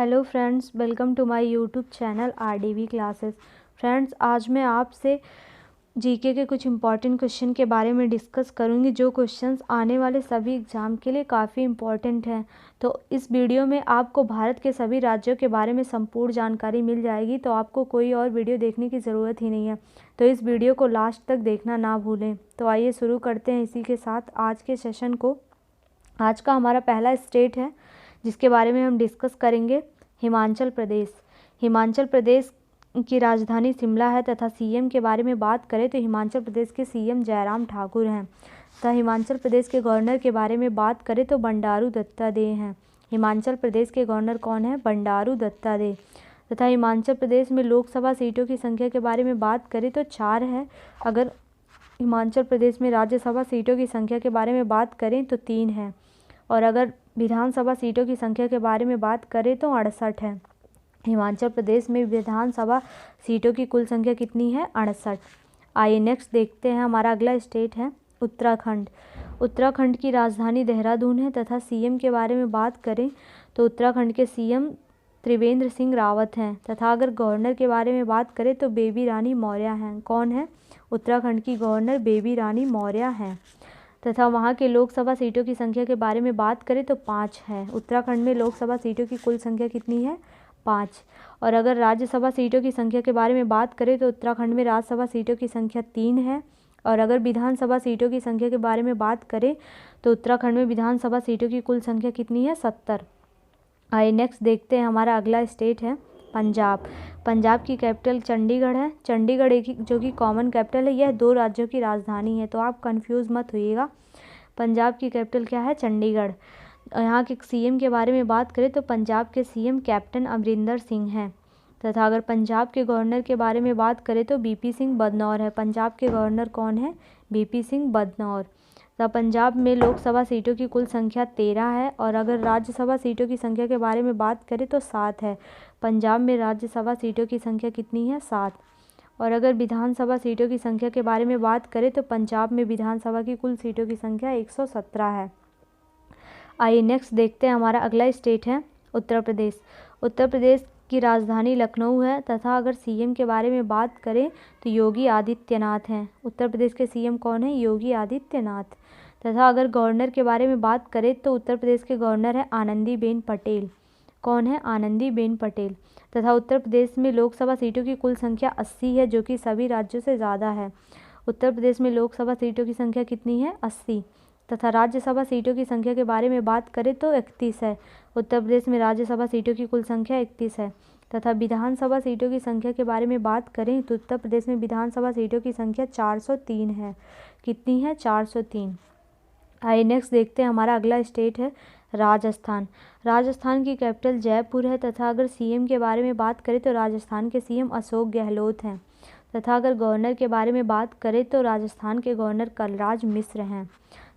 Hello friends, welcome to my YouTube channel RDV Classes. Friends, आज मैं आपसे GK के कुछ इम्पॉर्टेंट क्वेश्चन के बारे में डिस्कस करूंगी, जो क्वेश्चंस आने वाले सभी एग्ज़ाम के लिए काफ़ी इम्पॉर्टेंट हैं। तो इस वीडियो में आपको भारत के सभी राज्यों के बारे में संपूर्ण जानकारी मिल जाएगी, तो आपको कोई और वीडियो देखने की ज़रूरत ही नहीं है। तो इस वीडियो को लास्ट तक देखना ना भूलें। तो आइए शुरू करते हैं इसी के साथ आज के सेशन को। आज का हमारा पहला स्टेट है जिसके बारे में हम डिस्कस करेंगे, हिमाचल प्रदेश। हिमाचल प्रदेश की राजधानी शिमला है तथा सीएम के बारे में बात करें तो हिमाचल प्रदेश के सीएम जयराम ठाकुर हैं। तथा हिमाचल प्रदेश के गवर्नर के बारे में बात करें तो बंडारू दत्तात्रेय हैं। हिमाचल प्रदेश के गवर्नर कौन है? बंडारू दत्तात्रेय। तथा हिमाचल प्रदेश में लोकसभा सीटों की संख्या के बारे में बात करें तो 4 है। अगर हिमाचल प्रदेश में राज्यसभा सीटों की संख्या के बारे में बात करें तो 3 है। और अगर विधानसभा सीटों की संख्या के बारे में बात करें तो 68 है। हिमाचल प्रदेश में विधानसभा सीटों की कुल संख्या कितनी है? 68। आइए नेक्स्ट देखते हैं, हमारा अगला स्टेट है उत्तराखंड। उत्तराखंड की राजधानी देहरादून है तथा सीएम के बारे में बात करें तो उत्तराखंड के सीएम त्रिवेंद्र सिंह रावत हैं। तथा अगर गवर्नर के बारे में बात करें तो बेबी रानी मौर्य हैं। कौन है? उत्तराखंड की गवर्नर बेबी रानी मौर्य हैं। तथा वहाँ के लोकसभा सीटों की संख्या के बारे में बात करें तो 5 है। उत्तराखंड में लोकसभा सीटों की कुल संख्या कितनी है? 5। और अगर राज्यसभा सीटों की संख्या के बारे में बात करें तो उत्तराखंड में राज्यसभा सीटों की संख्या 3 है। और अगर विधानसभा सीटों की संख्या के बारे में बात करें तो उत्तराखंड में विधानसभा सीटों की कुल संख्या कितनी है? 70। आइए नेक्स्ट देखते हैं, हमारा अगला स्टेट है पंजाब। पंजाब की कैपिटल चंडीगढ़ है। चंडीगढ़ एक जो कि कॉमन कैपिटल है, यह 2 राज्यों की राजधानी है, तो आप कंफ्यूज मत होइएगा। पंजाब की कैपिटल क्या है? चंडीगढ़। यहाँ के सीएम के बारे में बात करें तो पंजाब के सीएम कैप्टन अमरिंदर सिंह हैं। तथा अगर पंजाब के गवर्नर के बारे में बात करें तो बीपी सिंह बदनौर है। पंजाब के गवर्नर कौन है? बीपी सिंह बदनौर। तथा पंजाब में लोकसभा सीटों की कुल संख्या 13 है। और अगर राज्यसभा सीटों की संख्या के बारे में बात करें तो 7 है। पंजाब में राज्यसभा सीटों की संख्या कितनी है? 7। और अगर विधानसभा सीटों की संख्या के बारे में बात करें तो पंजाब में विधानसभा की कुल सीटों की संख्या 117 है। आइए नेक्स्ट देखते हैं, हमारा अगला स्टेट है उत्तर प्रदेश। उत्तर प्रदेश की राजधानी लखनऊ है। तथा अगर सीएम के बारे में बात करें तो योगी आदित्यनाथ हैं। उत्तर प्रदेश के सीएम कौन है? योगी आदित्यनाथ। तथा अगर गवर्नर के बारे में बात करें तो उत्तर प्रदेश के गवर्नर है आनंदीबेन पटेल। कौन है? आनंदीबेन पटेल। तथा उत्तर प्रदेश में लोकसभा सीटों की कुल संख्या 80 है, जो कि सभी राज्यों से ज़्यादा है। उत्तर प्रदेश में लोकसभा सीटों की संख्या कितनी है? 80। तथा राज्यसभा सीटों की संख्या के बारे में बात करें तो 31 है। उत्तर प्रदेश में राज्यसभा सीटों की कुल संख्या 31 है। तथा विधानसभा सीटों की संख्या के बारे में बात करें तो उत्तर प्रदेश में विधानसभा सीटों की संख्या 403 है। कितनी है? 403। आइए नेक्स्ट देखते हैं, हमारा अगला स्टेट है राजस्थान। राजस्थान की कैपिटल जयपुर है। तथा अगर सीएम के बारे में बात करें तो राजस्थान के सीएम अशोक गहलोत हैं। तथा अगर गवर्नर के बारे में बात करें तो राजस्थान के गवर्नर कलराज मिश्र हैं।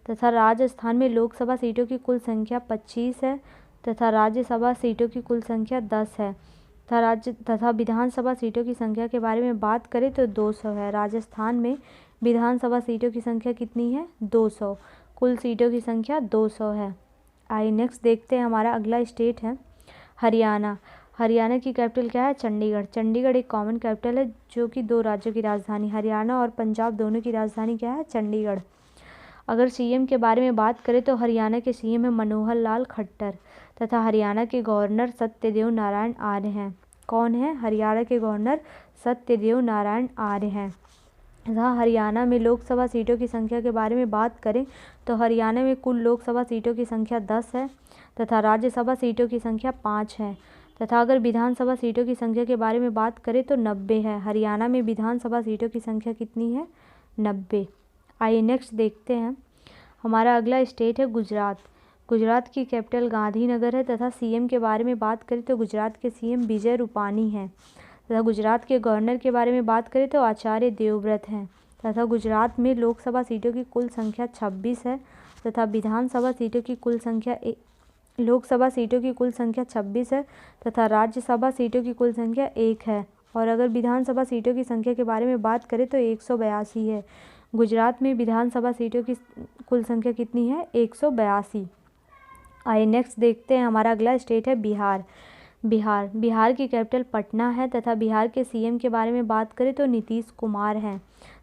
तथा राजस्थान में लोकसभा सीटों की कुल संख्या 25 है। तथा राज्यसभा सीटों की कुल संख्या 10 है। तथा विधानसभा सीटों की संख्या के बारे में बात करें तो 200 है। राजस्थान में विधानसभा सीटों की संख्या कितनी है? 200। कुल सीटों की संख्या 200 है। आइए नेक्स्ट देखते हैं, हमारा अगला स्टेट है हरियाणा। हरियाणा की कैपिटल क्या है? चंडीगढ़। चंडीगढ़ एक कॉमन कैपिटल है, जो कि 2 राज्यों की राजधानी। हरियाणा और पंजाब दोनों की राजधानी क्या है? चंडीगढ़। अगर सीएम के बारे में बात करें तो हरियाणा के सीएम है मनोहर लाल खट्टर। तथा हरियाणा के गवर्नर सत्यदेव नारायण आर्य हैं। कौन है? हरियाणा के गवर्नर सत्यदेव नारायण आर्य हैं। तथा हरियाणा में लोकसभा सीटों की संख्या के बारे में बात करें तो हरियाणा में कुल लोकसभा सीटों की संख्या 10 है। तथा राज्यसभा सीटों की संख्या 5 है। तथा अगर विधानसभा सीटों की संख्या के बारे में बात करें तो 90 है। हरियाणा में विधानसभा सीटों की संख्या कितनी है? 90। आइए नेक्स्ट देखते हैं, हमारा अगला स्टेट है गुजरात। गुजरात की कैपिटल गांधीनगर है। तथा सीएम के बारे में बात करें तो गुजरात के सीएम विजय रूपानी हैं। तथा गुजरात के गवर्नर के बारे में बात करें तो आचार्य देवव्रत हैं। तथा गुजरात में लोकसभा सीटों की कुल संख्या 26 है। तथा विधानसभा सीटों की कुल संख्या लोकसभा सीटों की कुल संख्या 26 है। तथा राज्यसभा सीटों की कुल संख्या 1 है। और अगर विधानसभा सीटों की संख्या के बारे में बात करें तो 182 है। गुजरात में विधानसभा सीटों की कुल संख्या कितनी है? 182। आइए नेक्स्ट देखते हैं, हमारा अगला स्टेट है बिहार। बिहार की कैपिटल पटना है तथा बिहार के सीएम के बारे में बात करें तो नीतीश कुमार हैं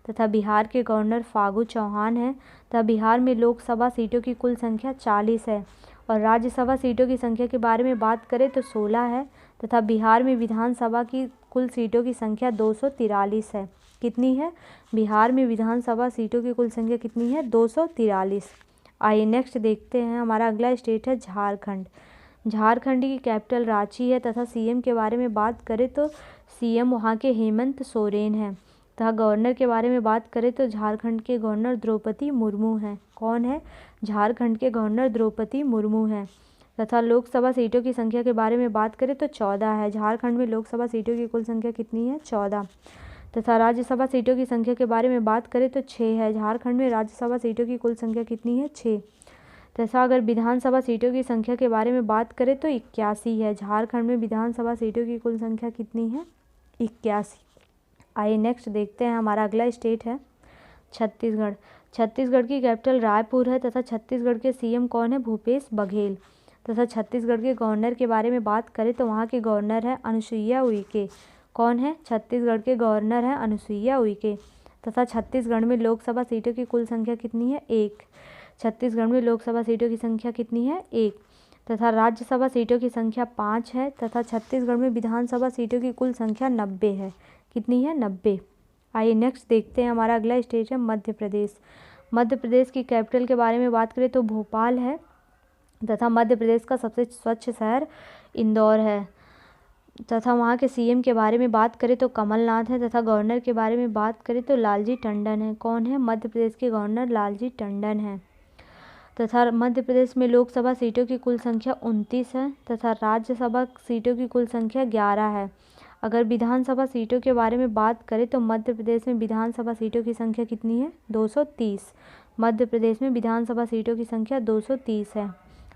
तथा बिहार के गवर्नर फागू चौहान हैं तथा बिहार में लोकसभा सीटों की कुल संख्या 40 है और राज्यसभा सीटों की संख्या के बारे में बात करें तो 16 है तथा बिहार में विधानसभा की कुल सीटों की संख्या 243 है। कितनी है? बिहार में विधानसभा सीटों की कुल संख्या कितनी है? 243। आइए नेक्स्ट देखते हैं, हमारा अगला स्टेट है झारखंड। झारखंड की कैपिटल रांची है तथा सीएम के बारे में बात करें तो सीएम वहाँ के हेमंत सोरेन हैं तथा गवर्नर के बारे में बात करें तो झारखंड के गवर्नर द्रौपदी मुर्मू हैं। कौन है? झारखंड के गवर्नर द्रौपदी मुर्मू हैं तथा लोकसभा सीटों की संख्या के बारे में बात करें तो 14 है। झारखंड में लोकसभा सीटों की कुल संख्या कितनी है? 14 तथा राज्यसभा सीटों की संख्या के बारे में बात करें तो 6 है। झारखंड में राज्यसभा सीटों की कुल संख्या कितनी है? 6 तथा अगर विधानसभा सीटों की संख्या के बारे में बात करें तो 81 है। झारखंड में विधानसभा सीटों की कुल संख्या कितनी है? 81। आइए नेक्स्ट देखते हैं, हमारा अगला स्टेट है छत्तीसगढ़। छत्तीसगढ़ की कैपिटल रायपुर है तथा छत्तीसगढ़ के सीएम कौन है? भूपेश बघेल तथा छत्तीसगढ़ के गवर्नर के बारे में बात करें तो वहाँ के गवर्नर है अनुसुईया उइके। कौन है? छत्तीसगढ़ के गवर्नर है अनुसुईया उइके तथा छत्तीसगढ़ में लोकसभा सीटों की कुल संख्या कितनी है? 1। छत्तीसगढ़ में लोकसभा सीटों की संख्या कितनी है? 1 तथा राज्यसभा सीटों की संख्या 5 है तथा छत्तीसगढ़ में विधानसभा सीटों की कुल संख्या 90 है। कितनी है? 90। आइए नेक्स्ट देखते हैं, हमारा अगला स्टेट है मध्य प्रदेश। मध्य प्रदेश की कैपिटल के बारे में बात करें तो भोपाल है तथा मध्य प्रदेश का सबसे स्वच्छ शहर इंदौर है तथा वहाँ के सीएम के बारे में बात करें तो कमलनाथ है तथा गवर्नर के बारे में बात करें तो लालजी टंडन है। कौन है? मध्य प्रदेश के गवर्नर लालजी टंडन हैं तथा मध्य प्रदेश में लोकसभा सीटों की कुल संख्या 29 है तथा राज्यसभा सीटों की कुल संख्या 11 है। अगर विधानसभा सीटों के बारे में बात करें तो मध्य प्रदेश में विधानसभा सीटों की संख्या कितनी है? 230। मध्य प्रदेश में विधानसभा सीटों की संख्या 230 है।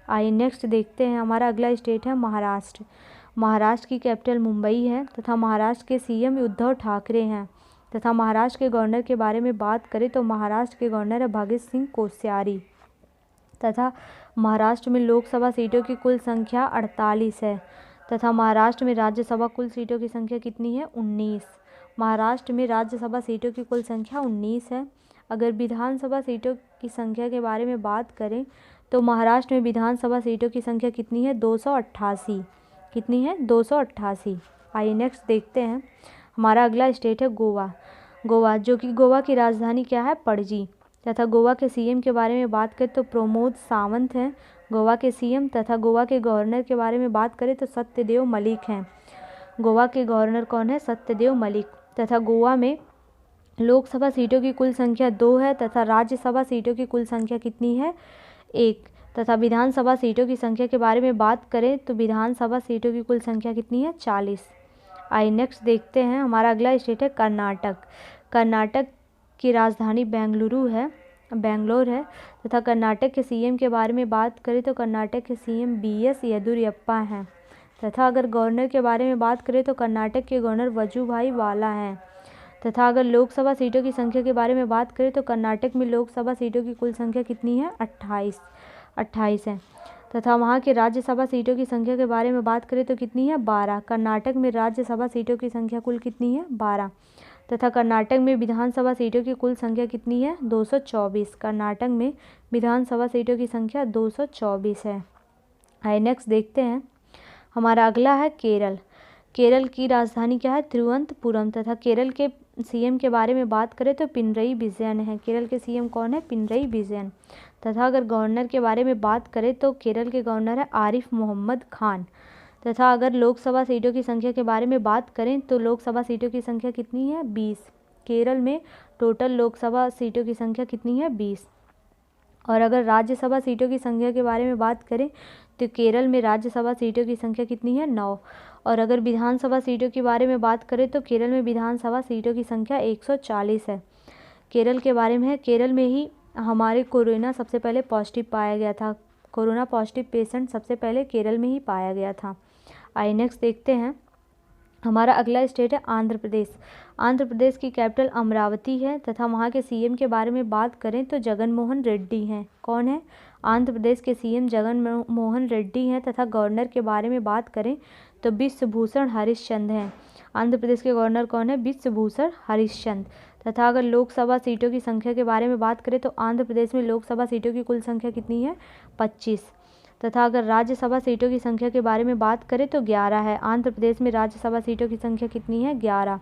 आइए नेक्स्ट देखते हैं, हमारा अगला स्टेट है महाराष्ट्र। महाराष्ट्र की कैपिटल मुंबई है तथा महाराष्ट्र के सीएम उद्धव ठाकरे हैं तथा महाराष्ट्र के गवर्नर के बारे में बात करें तो महाराष्ट्र के गवर्नर है भगत सिंह कोश्यारी तथा महाराष्ट्र में लोकसभा सीटों की कुल संख्या 48 है तथा महाराष्ट्र में राज्यसभा कुल सीटों की संख्या कितनी है? 19। महाराष्ट्र में राज्यसभा सीटों की कुल संख्या 19 है। अगर विधानसभा सीटों की संख्या के बारे में बात करें तो महाराष्ट्र में विधानसभा सीटों की संख्या कितनी है? 288। कितनी है? 288। आइए नेक्स्ट देखते हैं, हमारा अगला स्टेट है गोवा। गोवा, जो कि गोवा की राजधानी क्या है? पणजी तथा गोवा के सीएम के बारे में बात करें तो प्रमोद सावंत हैं गोवा के सीएम तथा गोवा के गवर्नर के बारे में बात करें तो सत्यदेव मलिक हैं। गोवा के गवर्नर कौन है? सत्यदेव मलिक तथा गोवा में लोकसभा सीटों की कुल संख्या 2 है तथा राज्यसभा सीटों की कुल संख्या कितनी है? 1 तथा विधानसभा सीटों की संख्या के बारे में बात करें तो विधानसभा सीटों की कुल संख्या कितनी है? 40। आइए नेक्स्ट देखते हैं, हमारा अगला स्टेट है कर्नाटक। कर्नाटक की राजधानी बेंगलोर है तथा कर्नाटक के सीएम के बारे में बात करें तो कर्नाटक के सीएम BS येदियुरप्पा हैं तथा अगर गवर्नर के बारे में बात करें तो कर्नाटक के गवर्नर वजुभाई वाला हैं तथा अगर लोकसभा सीटों की संख्या के बारे में बात करें तो कर्नाटक में लोकसभा सीटों की कुल संख्या कितनी है? 28 है तथा वहाँ के राज्यसभा सीटों की संख्या के बारे में बात करें तो कितनी है? 12। कर्नाटक में राज्यसभा सीटों की संख्या कुल कितनी है? 12 तथा कर्नाटक में विधानसभा सीटों की कुल संख्या कितनी है? 224। कर्नाटक में विधानसभा सीटों की संख्या 224 है। आइए नेक्स्ट देखते हैं, हमारा अगला है केरल। केरल की राजधानी क्या है? तिरुवनंतपुरम तथा केरल के सीएम के बारे में बात करें तो पिनरई विजयन है। केरल के सीएम कौन है? पिनरई विजयन तथा अगर गवर्नर के बारे में बात करें तो केरल के गवर्नर है आरिफ मोहम्मद खान तथा अगर लोकसभा सीटों की संख्या के बारे में बात करें तो लोकसभा सीटों की संख्या कितनी है? 20। केरल में टोटल लोकसभा सीटों की संख्या कितनी है? 20। और अगर राज्यसभा सीटों की संख्या के बारे में बात करें तो केरल में राज्यसभा सीटों की संख्या कितनी है? 9। और अगर विधानसभा सीटों के बारे में बात करें तो केरल में विधानसभा सीटों की संख्या 140 है। केरल के बारे में है, केरल में ही हमारे कोरोना सबसे पहले पॉजिटिव पाया गया था। कोरोना पॉजिटिव पेशेंट सबसे पहले केरल में ही पाया गया था। आइए नेक्स्ट देखते हैं, हमारा अगला स्टेट है आंध्र प्रदेश। आंध्र प्रदेश की कैपिटल अमरावती है तथा वहाँ के सीएम के बारे में बात करें तो जगन मोहन रेड्डी हैं। कौन है? आंध्र प्रदेश के सीएम जगन मोहन रेड्डी हैं तथा गवर्नर के बारे में बात करें तो बिश्वभूषण हरिश्चंद्र हैं। आंध्र प्रदेश के गवर्नर कौन है? बिश्वभूषण हरिश्चंद्र। तथा अगर लोकसभा सीटों की संख्या के बारे में बात करें तो आंध्र प्रदेश में लोकसभा सीटों की कुल संख्या कितनी है? 25। तथा अगर राज्यसभा सीटों की संख्या के बारे में बात करें तो 11 है। आंध्र प्रदेश में राज्यसभा सीटों की संख्या कितनी है? 11।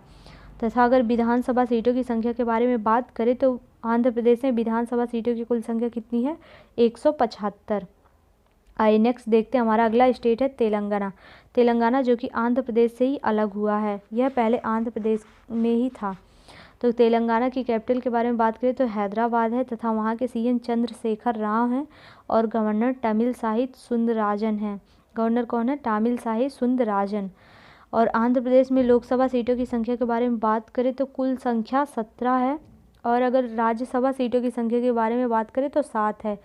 तथा अगर विधानसभा सीटों की संख्या के बारे में बात करें तो आंध्र प्रदेश में विधानसभा सीटों की कुल संख्या कितनी है? 175। आइए नेक्स्ट देखते हैं, हमारा अगला स्टेट है तेलंगाना। तेलंगाना जो कि आंध्र प्रदेश से ही अलग हुआ है, यह पहले आंध्र प्रदेश में ही था। तो तेलंगाना की कैपिटल के बारे में बात करें तो हैदराबाद है तथा वहाँ के सीएम चंद्रशेखर राव हैं और गवर्नर तमिलसाई सुंदरराजन हैं। गवर्नर कौन है? तमिलसाई सुंदरराजन। और आंध्र प्रदेश में लोकसभा सीटों की संख्या के बारे में बात करें तो कुल संख्या 17 है और अगर राज्यसभा सीटों की संख्या के बारे में बात करें तो 7 है।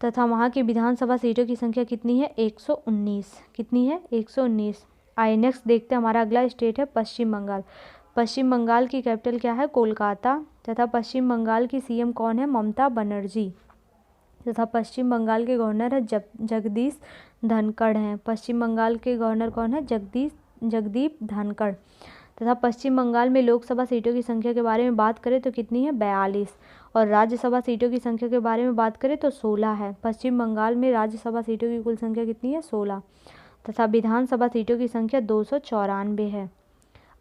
तथा वहाँ की विधानसभा सीटों की संख्या कितनी है? 119। कितनी है? 119। आइए नेक्स्ट देखते हैं, हमारा अगला स्टेट है पश्चिम बंगाल। पश्चिम बंगाल की कैपिटल क्या है? कोलकाता। तथा पश्चिम बंगाल की सीएम कौन है? ममता बनर्जी। तथा पश्चिम बंगाल के गवर्नर है जगदीश धनखड़ हैं। पश्चिम बंगाल के गवर्नर कौन है? जगदीप धनखड़। तथा पश्चिम बंगाल में लोकसभा सीटों की संख्या के बारे में बात करें तो कितनी है? 42। और राज्यसभा सीटों की संख्या के बारे में बात करें तो 16 है। पश्चिम बंगाल में राज्यसभा सीटों की कुल संख्या कितनी है? 16। तथा विधानसभा सीटों की संख्या 294 है।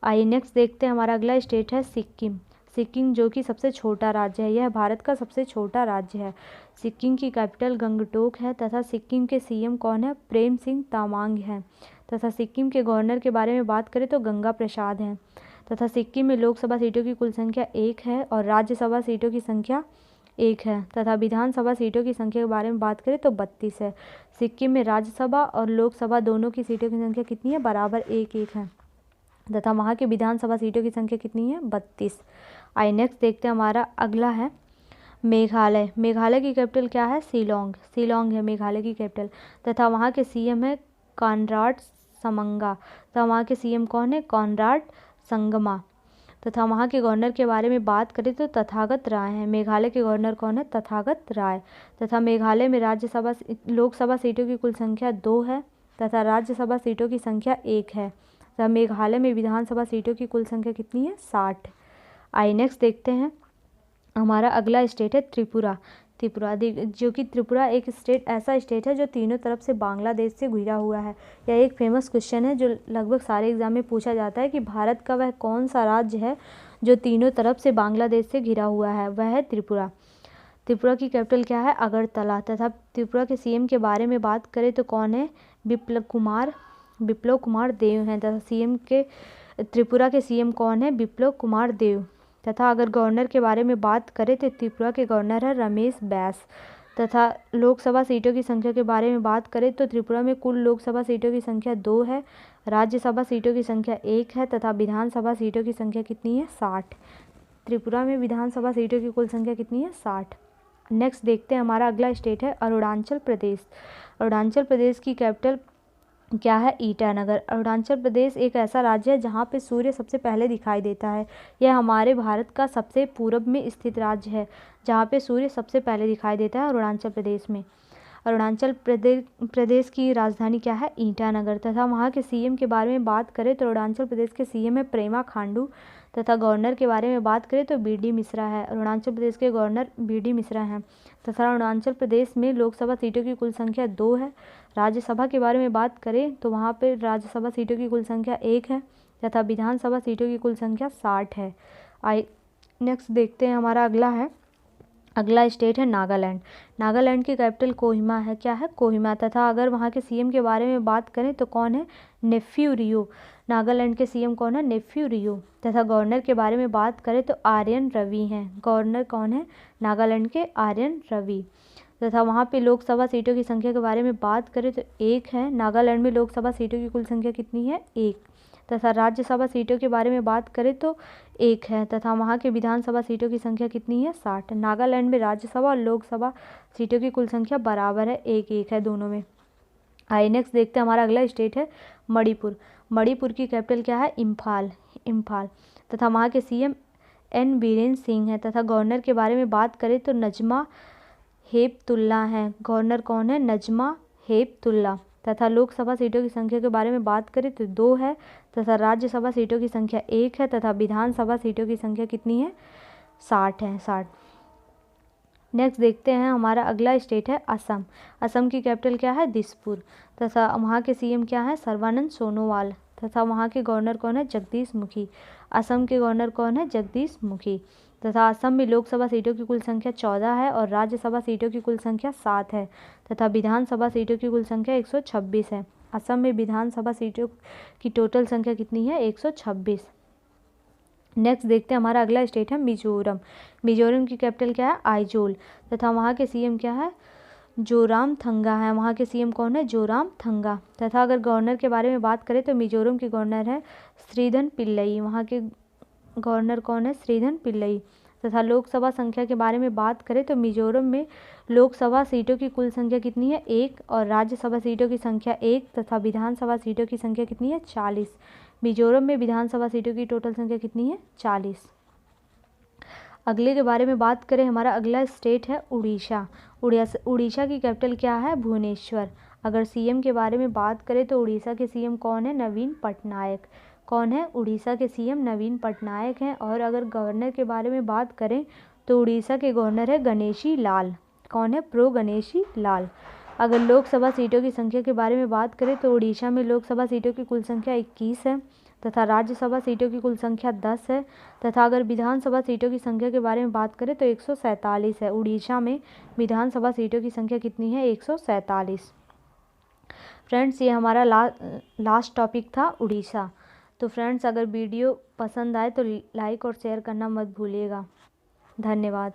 आइए नेक्स्ट देखते हैं, हमारा अगला स्टेट है सिक्किम। सिक्किम जो कि सबसे छोटा राज्य है, यह भारत का सबसे छोटा राज्य है। सिक्किम की कैपिटल गंगटोक है तथा सिक्किम के सीएम कौन है? प्रेम सिंह तामांग हैं। तथा सिक्किम के गवर्नर के बारे में बात करें तो गंगा प्रसाद हैं। तथा सिक्किम में लोकसभा सीटों की कुल संख्या 1 है और राज्यसभा सीटों की संख्या 1 है। तथा विधानसभा सीटों की संख्या के बारे में बात करें तो 32 है। सिक्किम में राज्यसभा और लोकसभा दोनों की सीटों की संख्या कितनी है? बराबर 1-1 है। तथा वहाँ की विधानसभा सीटों की संख्या कितनी है? 32। आइए नेक्स्ट देखते हैं, हमारा अगला है मेघालय। मेघालय की कैपिटल क्या है? शिलोंग। शिलोंग है मेघालय की कैपिटल। तथा वहाँ के सीएम है कॉनराड संगमा। तथा वहाँ के सीएम कौन है? कॉनराड संगमा। तथा वहाँ के गवर्नर के बारे में बात करें तो तथागत राय हैं। मेघालय के गवर्नर कौन है? तथागत राय। तथा मेघालय में लोकसभा सीटों की कुल संख्या 2 है तथा राज्यसभा सीटों की संख्या 1 है। तथा मेघालय में विधानसभा सीटों की कुल संख्या कितनी है? 60। आइए नेक्स्ट देखते हैं, हमारा अगला स्टेट है त्रिपुरा। जो कि त्रिपुरा एक ऐसा स्टेट है जो तीनों तरफ से बांग्लादेश से घिरा हुआ है। यह एक फेमस क्वेश्चन है जो लगभग सारे एग्जाम में पूछा जाता है कि भारत का वह कौन सा राज्य है जो तीनों तरफ से बांग्लादेश से घिरा हुआ है? वह है त्रिपुरा। त्रिपुरा की कैपिटल क्या है? अगरतला। तथा त्रिपुरा के सीएम के बारे में बात करें तो कौन है? बिप्लब कुमार देव हैं। तथा त्रिपुरा के सीएम कौन है? बिप्लब कुमार देव। तथा अगर गवर्नर के बारे में बात करें तो त्रिपुरा के गवर्नर है रमेश बैस। तथा लोकसभा सीटों की संख्या के बारे में बात करें तो त्रिपुरा में कुल लोकसभा सीटों की संख्या 2 है, राज्यसभा सीटों की संख्या 1 है तथा विधानसभा सीटों की संख्या कितनी है? 60। त्रिपुरा में विधानसभा सीटों की कुल संख्या कितनी है? 60। नेक्स्ट देखते हैं, हमारा अगला स्टेट है अरुणाचल प्रदेश। अरुणाचल प्रदेश की कैपिटल क्या है? ईटानगर। अरुणाचल प्रदेश एक ऐसा राज्य है जहाँ पे सूर्य सबसे पहले दिखाई देता है। यह हमारे भारत का सबसे पूर्व में स्थित राज्य है जहाँ पे सूर्य सबसे पहले दिखाई देता है, अरुणाचल प्रदेश में। अरुणाचल प्रदेश की राजधानी क्या है? ईटानगर। तथा वहाँ के सीएम के बारे में बात करें तो अरुणाचल प्रदेश के सीएम है पेमा खांडू। तथा गवर्नर के बारे में बात करें तो बी.डी. मिश्रा है। अरुणाचल प्रदेश के गवर्नर बी.डी. मिश्रा हैं। तथा अरुणाचल प्रदेश में लोकसभा सीटों की कुल संख्या 2 है। राज्यसभा के बारे में बात करें तो वहाँ पे राज्यसभा सीटों की कुल संख्या 1 है तथा विधानसभा सीटों की कुल संख्या 60 है। नेक्स्ट देखते हैं, हमारा अगला स्टेट है नागालैंड। नागालैंड की कैपिटल कोहिमा है। क्या है? कोहिमा। तथा अगर वहाँ के सीएम के बारे में बात करें तो कौन है? नेफ्यू रियो। नागालैंड के सीएम कौन है? नेफ्यू रियो। तथा गवर्नर के बारे में बात करें तो आर्यन रवि हैं। गवर्नर कौन है? नागालैंड के आर्यन रवि। तथा वहाँ पे लोकसभा सीटों की संख्या के बारे में बात करें तो 1 है। नागालैंड में लोकसभा सीटों की कुल संख्या कितनी है? 1। तथा राज्यसभा सीटों के बारे में बात करें तो 1 है। तथा वहाँ के विधानसभा सीटों की संख्या कितनी है? 60। नागालैंड में राज्यसभा और लोकसभा सीटों की कुल संख्या बराबर है, 1-1 है दोनों में। आइए नेक्स्ट देखते हैं, हमारा अगला स्टेट है मणिपुर। मणिपुर की कैपिटल क्या है? इम्फाल। तथा वहाँ के सीएम एन बीरेन्द्र सिंह हैं। तथा गवर्नर के बारे में बात करें तो नजमा हेपतुल्ला हैं। गवर्नर कौन है? नजमा हेपतुल्ला। तथा लोकसभा सीटों की संख्या के बारे में बात करें तो 2 है तथा राज्यसभा सीटों की संख्या 1 है तथा विधानसभा सीटों की संख्या कितनी है 60 है 60। नेक्स्ट देखते हैं, हमारा अगला स्टेट है असम। असम की कैपिटल क्या है दिसपुर तथा वहाँ के सीएम क्या है सर्बानंद सोनोवाल तथा वहाँ के गवर्नर कौन है जगदीश मुखी। असम के गवर्नर कौन है जगदीश मुखी तथा असम में लोकसभा सीटों की कुल संख्या 14 है और राज्यसभा सीटों की कुल संख्या 7 है तथा विधानसभा सीटों की कुल संख्या 126 है। असम में विधानसभा सीटों की टोटल संख्या कितनी है 126। नेक्स्ट देखते हैं, हमारा अगला स्टेट है मिजोरम। मिजोरम की कैपिटल क्या है आइजोल तथा वहाँ के सीएम क्या है जोरामथंगा है। वहाँ के सीएम कौन है जोरामथंगा तथा अगर गवर्नर के बारे में बात करें तो मिजोरम के गवर्नर है श्रीधर पिल्लई। वहाँ के गवर्नर कौन है श्रीधर पिल्लई तथा लोकसभा संख्या के बारे में बात करें तो मिजोरम में लोकसभा सीटों की कुल संख्या कितनी है 1 और राज्यसभा सीटों की संख्या 1 तथा विधानसभा सीटों की संख्या कितनी है 40। मिजोरम में विधानसभा सीटों की टोटल संख्या कितनी है 40। अगले के बारे में बात करें, हमारा अगला स्टेट है उड़ीसा। उड़ीसा की कैपिटल क्या है भुवनेश्वर। अगर सीएम के बारे में बात करें तो उड़ीसा के सीएम कौन है नवीन पटनायक। कौन है उड़ीसा के सीएम नवीन पटनायक हैं। और अगर गवर्नर के बारे में बात करें तो उड़ीसा के गवर्नर है गणेशी लाल। कौन है प्रो गणेशी लाल। अगर लोकसभा सीटों की संख्या के बारे में बात करें तो उड़ीसा में लोकसभा सीटों की कुल संख्या 21 है तथा राज्यसभा सीटों की कुल संख्या 10 है तथा अगर विधानसभा सीटों की संख्या के बारे में बात करें तो 147 है। उड़ीसा में विधानसभा सीटों की संख्या कितनी है 147। फ्रेंड्स ये हमारा लास्ट टॉपिक था उड़ीसा। तो फ्रेंड्स अगर वीडियो पसंद आए तो लाइक और शेयर करना मत भूलिएगा। धन्यवाद।